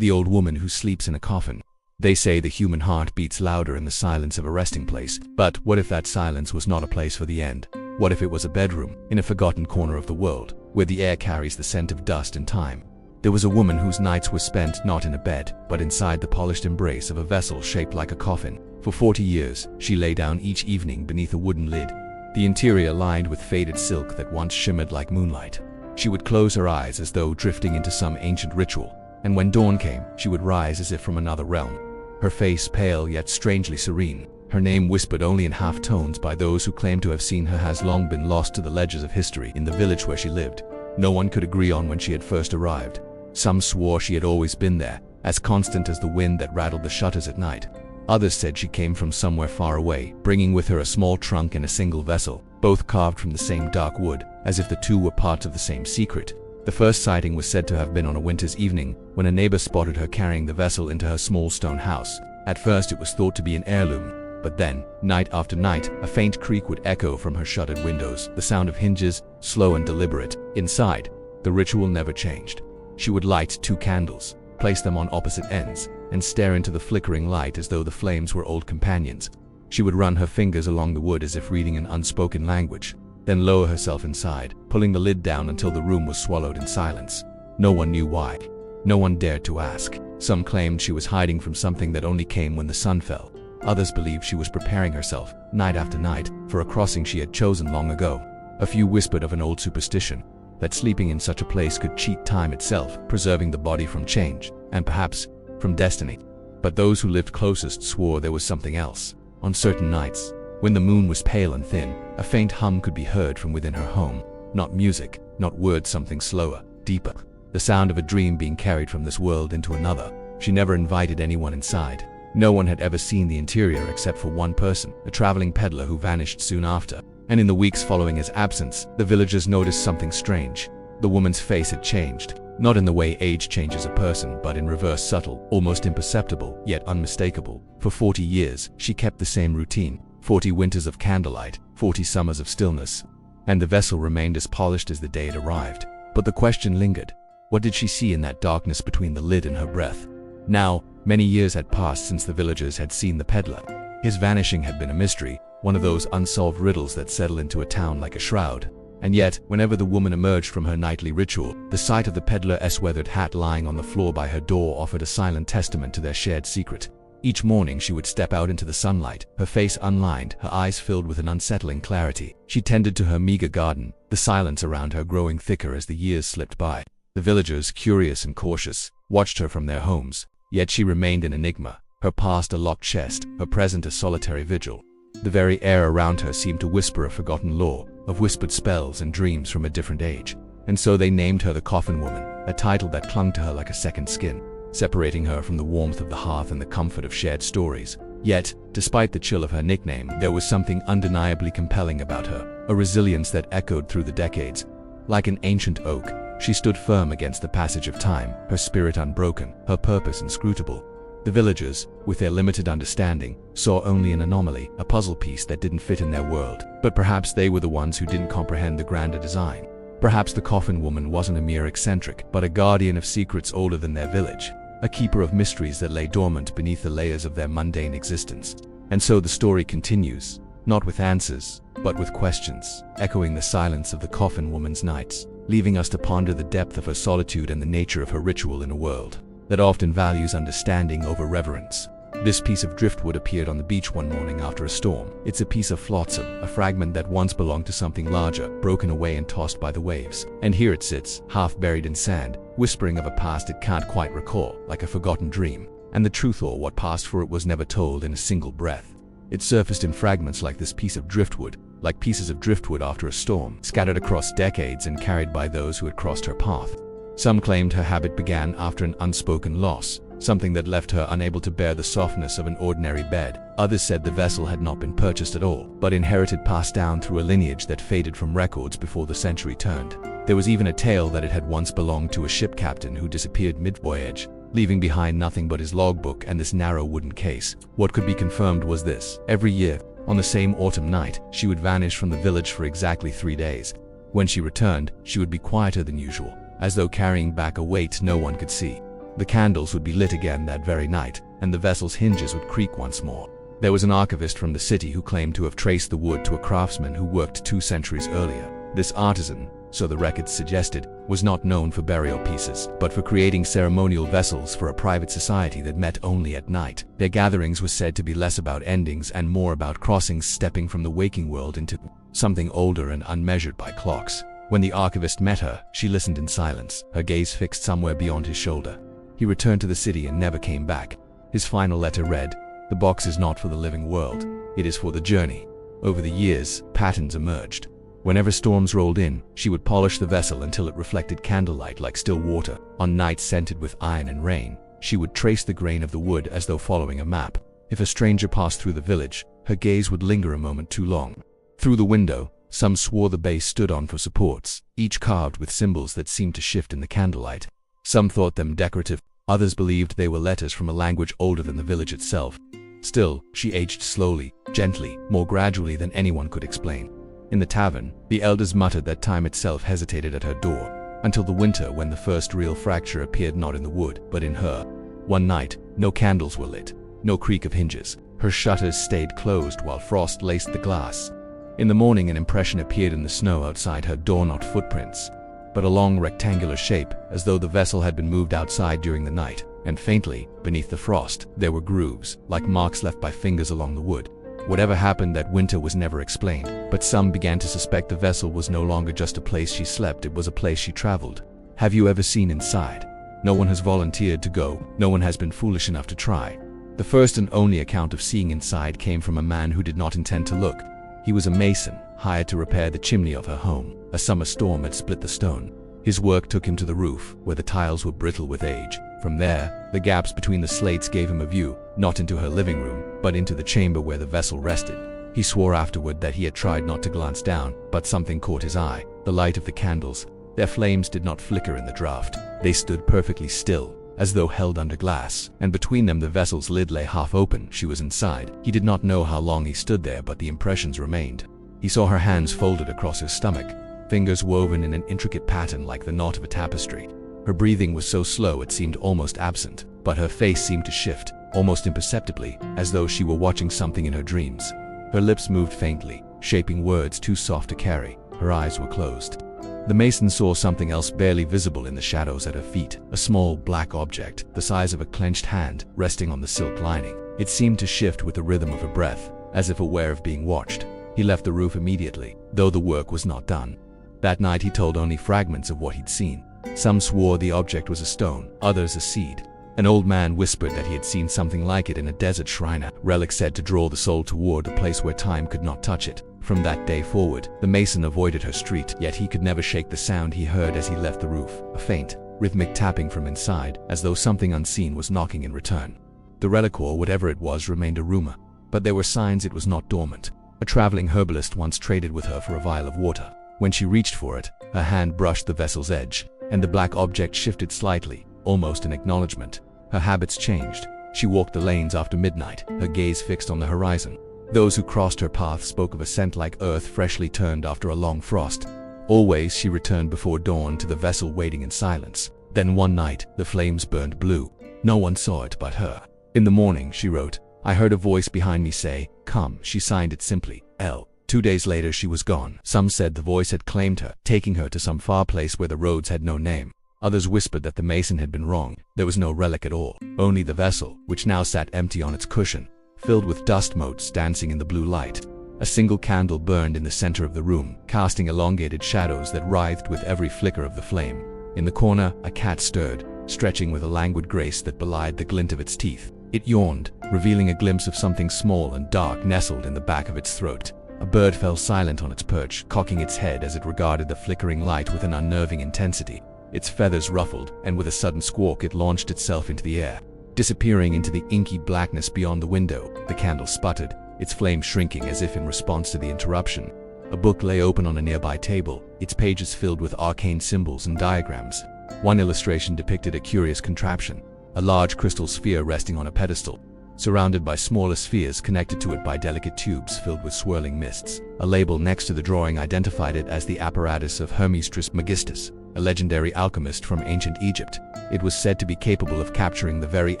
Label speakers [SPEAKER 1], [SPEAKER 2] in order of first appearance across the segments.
[SPEAKER 1] the old woman who sleeps in a coffin. They say the human heart beats louder in the silence of a resting place. But what if that silence was not a place for the end? What if it was a bedroom in a forgotten corner of the world, where the air carries the scent of dust and time? There was a woman whose nights were spent not in a bed, but inside the polished embrace of a vessel shaped like a coffin. For 40 years, she lay down each evening beneath a wooden lid, the interior lined with faded silk that once shimmered like moonlight. She would close her eyes as though drifting into some ancient ritual, and when dawn came, she would rise as if from another realm. Her face pale yet strangely serene, her name whispered only in half tones by those who claimed to have seen her has long been lost to the ledgers of history in the village where she lived. No one could agree on when she had first arrived. Some swore she had always been there, as constant as the wind that rattled the shutters at night. Others said she came from somewhere far away, bringing with her a small trunk and a single vessel, both carved from the same dark wood, as if the two were parts of the same secret. The first sighting was said to have been on a winter's evening, when a neighbor spotted her carrying the vessel into her small stone house. At first it was thought to be an heirloom, but then, night after night, a faint creak would echo from her shuttered windows, the sound of hinges, slow and deliberate. Inside, the ritual never changed. She would light 2 candles, place them on opposite ends, and stare into the flickering light as though the flames were old companions. She would run her fingers along the wood as if reading an unspoken language, then lower herself inside, pulling the lid down until the room was swallowed in silence. No one knew why. No one dared to ask. Some claimed she was hiding from something that only came when the sun fell. Others believed she was preparing herself, night after night, for a crossing she had chosen long ago. A few whispered of an old superstition, that sleeping in such a place could cheat time itself, preserving the body from change, and perhaps from destiny. But those who lived closest swore there was something else. On certain nights, when the moon was pale and thin, a faint hum could be heard from within her home. Not music, not words, something slower, deeper. The sound of a dream being carried from this world into another. She never invited anyone inside. No one had ever seen the interior except for one person, a traveling peddler who vanished soon after. And in the weeks following his absence, the villagers noticed something strange. The woman's face had changed, not in the way age changes a person, but in reverse, subtle, almost imperceptible, yet unmistakable. For 40 years, she kept the same routine. 40 winters of candlelight, 40 summers of stillness. And the vessel remained as polished as the day it arrived. But the question lingered. What did she see in that darkness between the lid and her breath? Now, many years had passed since the villagers had seen the peddler. His vanishing had been a mystery, one of those unsolved riddles that settle into a town like a shroud. And yet, whenever the woman emerged from her nightly ritual, the sight of the peddler's weathered hat lying on the floor by her door offered a silent testament to their shared secret. Each morning she would step out into the sunlight, her face unlined, her eyes filled with an unsettling clarity. She tended to her meager garden, the silence around her growing thicker as the years slipped by. The villagers, curious and cautious, watched her from their homes. Yet she remained an enigma, her past a locked chest, her present a solitary vigil. The very air around her seemed to whisper a forgotten lore, of whispered spells and dreams from a different age. And so they named her the Coffin Woman, a title that clung to her like a second skin, separating her from the warmth of the hearth and the comfort of shared stories. Yet, despite the chill of her nickname, there was something undeniably compelling about her, a resilience that echoed through the decades. Like an ancient oak, she stood firm against the passage of time, her spirit unbroken, her purpose inscrutable. The villagers, with their limited understanding, saw only an anomaly, a puzzle piece that didn't fit in their world. But perhaps they were the ones who didn't comprehend the grander design. Perhaps the Coffin Woman wasn't a mere eccentric, but a guardian of secrets older than their village, a keeper of mysteries that lay dormant beneath the layers of their mundane existence. And so the story continues, not with answers, but with questions, echoing the silence of the Coffin Woman's nights, leaving us to ponder the depth of her solitude and the nature of her ritual in a world that often values understanding over reverence. This piece of driftwood appeared on the beach one morning after a storm. It's a piece of flotsam, a fragment that once belonged to something larger, broken away and tossed by the waves. And here it sits, half buried in sand, whispering of a past it can't quite recall, like a forgotten dream. And the truth, or what passed for it, was never told in a single breath. It surfaced in fragments like this piece of driftwood, like pieces of driftwood after a storm, scattered across decades and carried by those who had crossed her path. Some claimed her habit began after an unspoken loss, something that left her unable to bear the softness of an ordinary bed. Others said the vessel had not been purchased at all, but inherited, passed down through a lineage that faded from records before the century turned. There was even a tale that it had once belonged to a ship captain who disappeared mid-voyage, leaving behind nothing but his logbook and this narrow wooden case. What could be confirmed was this: every year, on the same autumn night, she would vanish from the village for exactly 3 days. When she returned, she would be quieter than usual, as though carrying back a weight no one could see. The candles would be lit again that very night, and the vessel's hinges would creak once more. There was an archivist from the city who claimed to have traced the wood to a craftsman who worked 2 centuries earlier. This artisan, so the records suggested, was not known for burial pieces, but for creating ceremonial vessels for a private society that met only at night. Their gatherings were said to be less about endings and more about crossings, stepping from the waking world into something older and unmeasured by clocks. When the archivist met her, she listened in silence, her gaze fixed somewhere beyond his shoulder. He returned to the city and never came back. His final letter read, "The box is not for the living world, it is for the journey." Over the years, patterns emerged. Whenever storms rolled in, she would polish the vessel until it reflected candlelight like still water. On nights scented with iron and rain, she would trace the grain of the wood as though following a map. If a stranger passed through the village, her gaze would linger a moment too long. Through the window, some swore the base stood on for supports, each carved with symbols that seemed to shift in the candlelight. Some thought them decorative, others believed they were letters from a language older than the village itself. Still, she aged slowly, gently, more gradually than anyone could explain. In the tavern, the elders muttered that time itself hesitated at her door, until the winter when the first real fracture appeared not in the wood, but in her. One night, no candles were lit, no creak of hinges. Her shutters stayed closed while frost laced the glass. In the morning, an impression appeared in the snow outside her door, not footprints, but a long rectangular shape, as though the vessel had been moved outside during the night. And faintly, beneath the frost, there were grooves, like marks left by fingers along the wood. Whatever happened that winter was never explained, but some began to suspect the vessel was no longer just a place she slept, it was a place she traveled. Have you ever seen inside? No one has volunteered to go, no one has been foolish enough to try. The first and only account of seeing inside came from a man who did not intend to look. He was a mason, hired to repair the chimney of her home. A summer storm had split the stone. His work took him to the roof, where the tiles were brittle with age. From there, the gaps between the slates gave him a view, not into her living room, but into the chamber where the vessel rested. He swore afterward that he had tried not to glance down, but something caught his eye, the light of the candles. Their flames did not flicker in the draught. They stood perfectly still, as though held under glass, and between them the vessel's lid lay half open. She was inside. He did not know how long he stood there, but the impressions remained. He saw her hands folded across his stomach, fingers woven in an intricate pattern like the knot of a tapestry. Her breathing was so slow it seemed almost absent, but her face seemed to shift, almost imperceptibly, as though she were watching something in her dreams. Her lips moved faintly, shaping words too soft to carry. Her eyes were closed. The mason saw something else barely visible in the shadows at her feet, a small black object, the size of a clenched hand, resting on the silk lining. It seemed to shift with the rhythm of her breath, as if aware of being watched. He left the roof immediately, though the work was not done. That night he told only fragments of what he'd seen. Some swore the object was a stone, others a seed. An old man whispered that he had seen something like it in a desert shrine, a relic said to draw the soul toward a place where time could not touch it. From that day forward, the mason avoided her street, yet he could never shake the sound he heard as he left the roof, a faint, rhythmic tapping from inside, as though something unseen was knocking in return. The relic, or whatever it was, remained a rumor, but there were signs it was not dormant. A traveling herbalist once traded with her for a vial of water. When she reached for it, her hand brushed the vessel's edge, and the black object shifted slightly, almost in acknowledgement. Her habits changed. She walked the lanes after midnight, her gaze fixed on the horizon. Those who crossed her path spoke of a scent like earth freshly turned after a long frost. Always she returned before dawn to the vessel, waiting in silence. Then one night, the flames burned blue. No one saw it but her. In the morning, she wrote, "I heard a voice behind me say, 'Come.' She signed it simply, L. 2 days later she was gone. Some said the voice had claimed her, taking her to some far place where the roads had no name. Others whispered that the mason had been wrong. There was no relic at all, only the vessel, which now sat empty on its cushion, filled with dust motes dancing in the blue light. A single candle burned in the center of the room, casting elongated shadows that writhed with every flicker of the flame. In the corner, a cat stirred, stretching with a languid grace that belied the glint of its teeth. It yawned, revealing a glimpse of something small and dark nestled in the back of its throat. A bird fell silent on its perch, cocking its head as it regarded the flickering light with an unnerving intensity. Its feathers ruffled, and with a sudden squawk it launched itself into the air. Disappearing into the inky blackness beyond the window, the candle sputtered, its flame shrinking as if in response to the interruption. A book lay open on a nearby table, its pages filled with arcane symbols and diagrams. One illustration depicted a curious contraption, a large crystal sphere resting on a pedestal, surrounded by smaller spheres connected to it by delicate tubes filled with swirling mists. A label next to the drawing identified it as the apparatus of Hermes Trismegistus. a legendary alchemist from ancient Egypt. It was said to be capable of capturing the very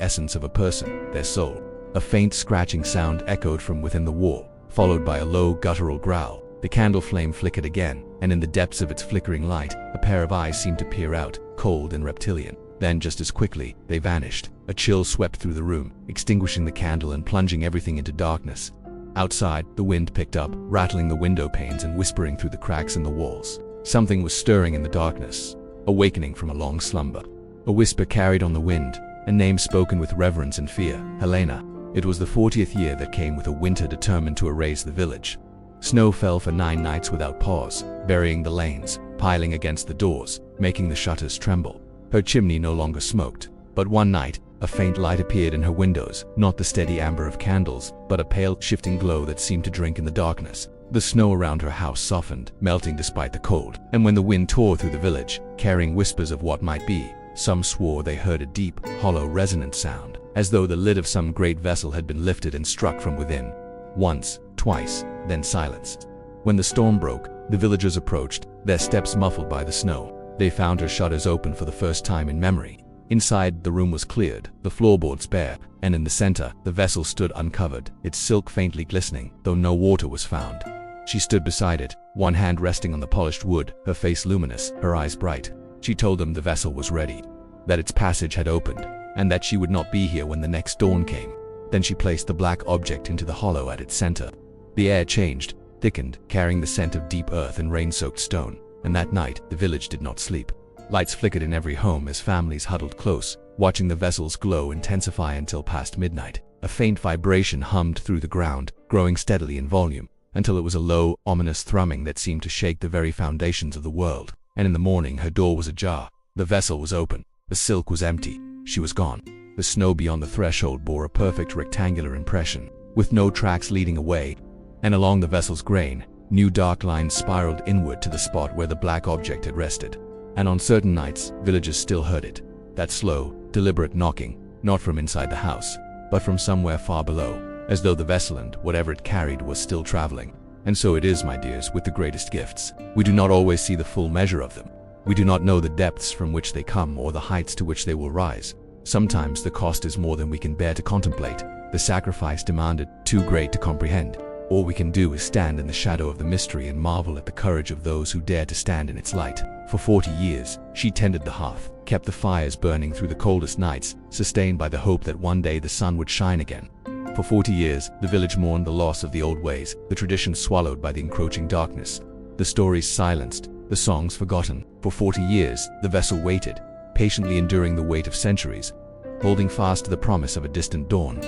[SPEAKER 1] essence of a person, their soul. A faint scratching sound echoed from within the wall, followed by a low guttural growl. The candle flame flickered again, and in the depths of its flickering light, a pair of eyes seemed to peer out, cold and reptilian. Then, just as quickly, they vanished. A chill swept through the room, extinguishing the candle and plunging everything into darkness. Outside, the wind picked up, rattling the window panes and whispering through the cracks in the walls. Something was stirring in the darkness, awakening from a long slumber. A whisper carried on the wind, a name spoken with reverence and fear, Helena. It was the 40th year that came with a winter determined to erase the village. Snow fell for 9 nights without pause, burying the lanes, piling against the doors, making the shutters tremble. Her chimney no longer smoked, but one night, a faint light appeared in her windows, not the steady amber of candles, but a pale, shifting glow that seemed to drink in the darkness. The snow around her house softened, melting despite the cold, and when the wind tore through the village, carrying whispers of what might be, some swore they heard a deep, hollow, resonant sound, as though the lid of some great vessel had been lifted and struck from within. Once, twice, then silence. When the storm broke, the villagers approached, their steps muffled by the snow. They found her shutters open for the first time in memory. Inside, the room was cleared, the floorboards bare, and in the center, the vessel stood uncovered, its silk faintly glistening, though no water was found. She stood beside it, one hand resting on the polished wood, her face luminous, her eyes bright. She told them the vessel was ready, that its passage had opened, and that she would not be here when the next dawn came. Then she placed the black object into the hollow at its center. The air changed, thickened, carrying the scent of deep earth and rain-soaked stone, and that night, the village did not sleep. Lights flickered in every home as families huddled close, watching the vessel's glow intensify until past midnight. A faint vibration hummed through the ground, growing steadily in volume, until it was a low, ominous thrumming that seemed to shake the very foundations of the world. And in the morning, her door was ajar. The vessel was open. The silk was empty. She was gone. The snow beyond the threshold bore a perfect rectangular impression, with no tracks leading away, and along the vessel's grain, new dark lines spiraled inward to the spot where the black object had rested. And on certain nights, villagers still heard it, that slow, deliberate knocking, not from inside the house, but from somewhere far below, as though the vessel and whatever it carried was still traveling. And so it is, my dears, with the greatest gifts. We do not always see the full measure of them. We do not know the depths from which they come or the heights to which they will rise. Sometimes the cost is more than we can bear to contemplate, the sacrifice demanded too great to comprehend. All we can do is stand in the shadow of the mystery and marvel at the courage of those who dare to stand in its light. For 40 years, she tended the hearth, kept the fires burning through the coldest nights, sustained by the hope that one day the sun would shine again. For 40 years, the village mourned the loss of the old ways, the traditions swallowed by the encroaching darkness, the stories silenced, the songs forgotten. For 40 years, the vessel waited, patiently enduring the weight of centuries, holding fast to the promise of a distant dawn.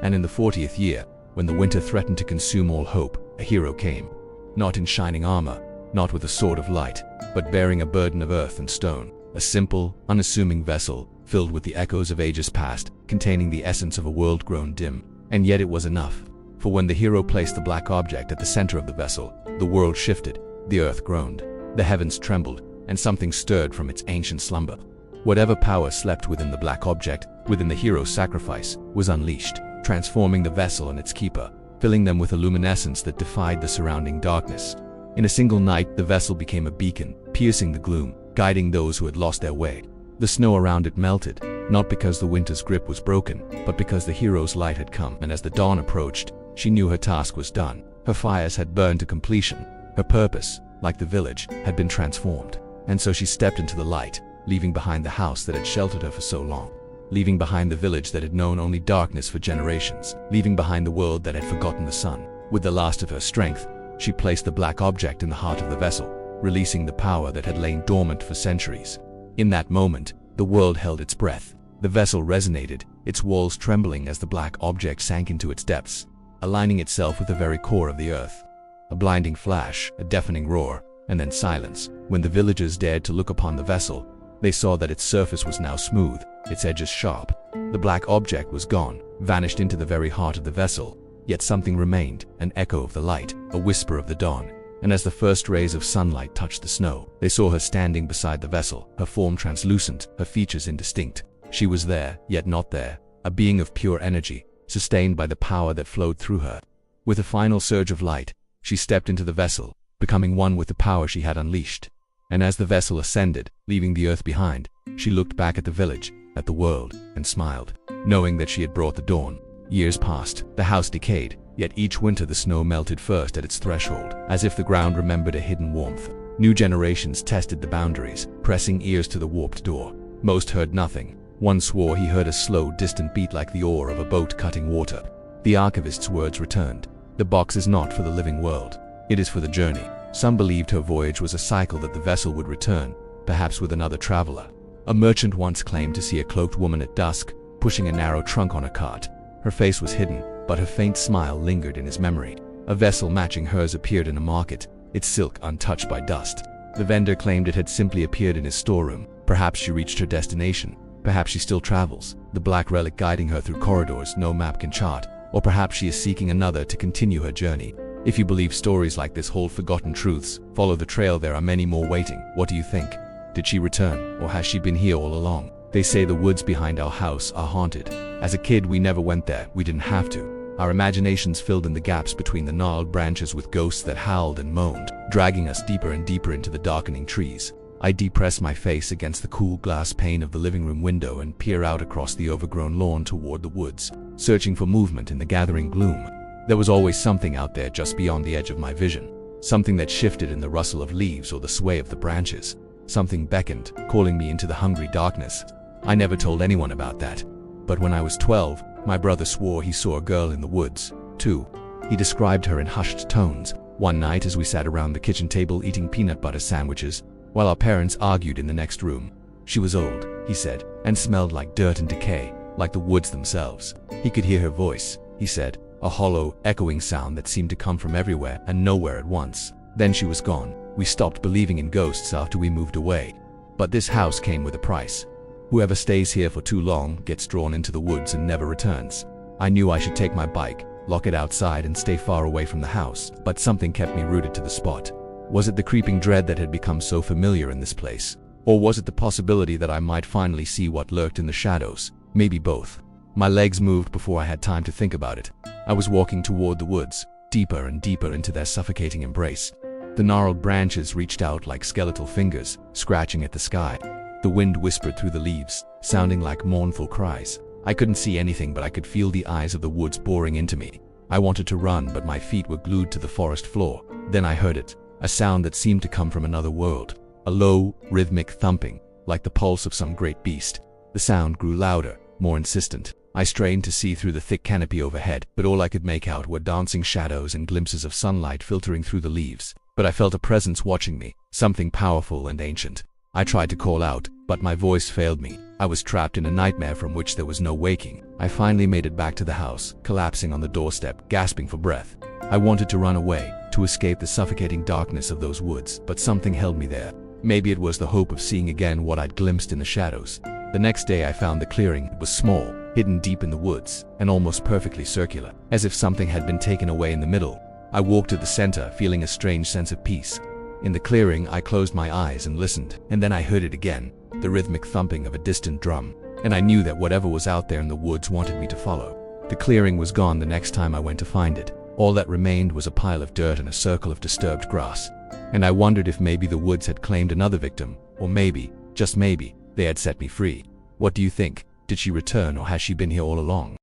[SPEAKER 1] And in the 40th year, when the winter threatened to consume all hope, a hero came, not in shining armor, not with a sword of light, but bearing a burden of earth and stone, a simple, unassuming vessel, filled with the echoes of ages past, containing the essence of a world grown dim. And yet it was enough, for when the hero placed the black object at the center of the vessel, the world shifted, the earth groaned, the heavens trembled, and something stirred from its ancient slumber. Whatever power slept within the black object, within the hero's sacrifice, was unleashed, transforming the vessel and its keeper, filling them with a luminescence that defied the surrounding darkness. In a single night, the vessel became a beacon, piercing the gloom, guiding those who had lost their way. The snow around it melted, not because the winter's grip was broken, but because the hero's light had come, and as the dawn approached, she knew her task was done. Her fires had burned to completion. Her purpose, like the village, had been transformed. And so she stepped into the light, leaving behind the house that had sheltered her for so long, leaving behind the village that had known only darkness for generations, leaving behind the world that had forgotten the sun. With the last of her strength, she placed the black object in the heart of the vessel, releasing the power that had lain dormant for centuries. In that moment, the world held its breath. The vessel resonated, its walls trembling as the black object sank into its depths, aligning itself with the very core of the earth. A blinding flash, a deafening roar, and then silence. When the villagers dared to look upon the vessel, they saw that its surface was now smooth, its edges sharp. The black object was gone, vanished into the very heart of the vessel. Yet something remained, an echo of the light, a whisper of the dawn. And as the first rays of sunlight touched the snow, they saw her standing beside the vessel, her form translucent, her features indistinct. She was there, yet not there, a being of pure energy, sustained by the power that flowed through her. With a final surge of light, she stepped into the vessel, becoming one with the power she had unleashed. And as the vessel ascended, leaving the earth behind, she looked back at the village, at the world, and smiled, knowing that she had brought the dawn. Years passed, the house decayed, yet each winter the snow melted first at its threshold, as if the ground remembered a hidden warmth. New generations tested the boundaries, pressing ears to the warped door. Most heard nothing. One swore he heard a slow, distant beat like the oar of a boat cutting water. The archivist's words returned. The box is not for the living world. It is for the journey. Some believed her voyage was a cycle that the vessel would return, perhaps with another traveler. A merchant once claimed to see a cloaked woman at dusk, pushing a narrow trunk on a cart. Her face was hidden, but her faint smile lingered in his memory. A vessel matching hers appeared in a market, its silk untouched by dust. The vendor claimed it had simply appeared in his storeroom. Perhaps she reached her destination. Perhaps she still travels, the black relic guiding her through corridors no map can chart. Or perhaps she is seeking another to continue her journey. If you believe stories like this hold forgotten truths, follow the trail. There are many more waiting. What do you think? Did she return, or has she been here all along? They say the woods behind our house are haunted. As a kid, we never went there. We didn't have to. Our imaginations filled in the gaps between the gnarled branches with ghosts that howled and moaned, dragging us deeper and deeper into the darkening trees. I depress my face against the cool glass pane of the living room window and peer out across the overgrown lawn toward the woods, searching for movement in the gathering gloom. There was always something out there just beyond the edge of my vision, something that shifted in the rustle of leaves or the sway of the branches. Something beckoned, calling me into the hungry darkness. I never told anyone about that. But when I was 12, my brother swore he saw a girl in the woods, too. He described her in hushed tones. One night as we sat around the kitchen table eating peanut butter sandwiches, while our parents argued in the next room. She was old, he said, and smelled like dirt and decay, like the woods themselves. He could hear her voice, he said, a hollow, echoing sound that seemed to come from everywhere and nowhere at once. Then she was gone. We stopped believing in ghosts after we moved away. But this house came with a price. Whoever stays here for too long gets drawn into the woods and never returns. I knew I should take my bike, lock it outside and stay far away from the house, but something kept me rooted to the spot. Was it the creeping dread that had become so familiar in this place? Or was it the possibility that I might finally see what lurked in the shadows? Maybe both. My legs moved before I had time to think about it. I was walking toward the woods, deeper and deeper into their suffocating embrace. The gnarled branches reached out like skeletal fingers, scratching at the sky. The wind whispered through the leaves, sounding like mournful cries. I couldn't see anything, but I could feel the eyes of the woods boring into me. I wanted to run, but my feet were glued to the forest floor. Then I heard it. A sound that seemed to come from another world. A low, rhythmic thumping, like the pulse of some great beast. The sound grew louder, more insistent. I strained to see through the thick canopy overhead, but all I could make out were dancing shadows and glimpses of sunlight filtering through the leaves. But I felt a presence watching me, something powerful and ancient. I tried to call out, but my voice failed me. I was trapped in a nightmare from which there was no waking. I finally made it back to the house, collapsing on the doorstep, gasping for breath. I wanted to run away, to escape the suffocating darkness of those woods, but something held me there. Maybe it was the hope of seeing again what I'd glimpsed in the shadows. The next day I found the clearing. It was small, hidden deep in the woods, and almost perfectly circular, as if something had been taken away in the middle. I walked to the center, feeling a strange sense of peace. In the clearing, I closed my eyes and listened, and then I heard it again, the rhythmic thumping of a distant drum, and I knew that whatever was out there in the woods wanted me to follow. The clearing was gone the next time I went to find it. All that remained was a pile of dirt and a circle of disturbed grass. And I wondered if maybe the woods had claimed another victim, or maybe, just maybe, they had set me free. What do you think? Did she return, or has she been here all along?